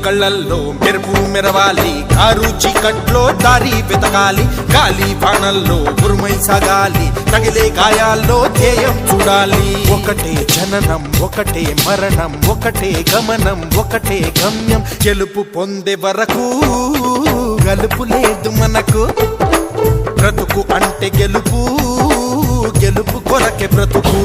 కళ్ళల్లో మెరుపు మెరవాలి, కారు చీకట్లో దారి వెతకాలి, గాలి బాణల్లో ఉరుమై సాగాలి, తగిలే గాయాల్లో ధ్యేయం చూడాలి. ఒకటే జననం, ఒకటే మరణం, ఒకటే గమనం, ఒకటే గమ్యం. గెలుపు పొందే వరకు గలుపు లేదు మనకు. బ్రతుకు అంటే గెలుపు, గెలుపు కొరకే బ్రతుకు.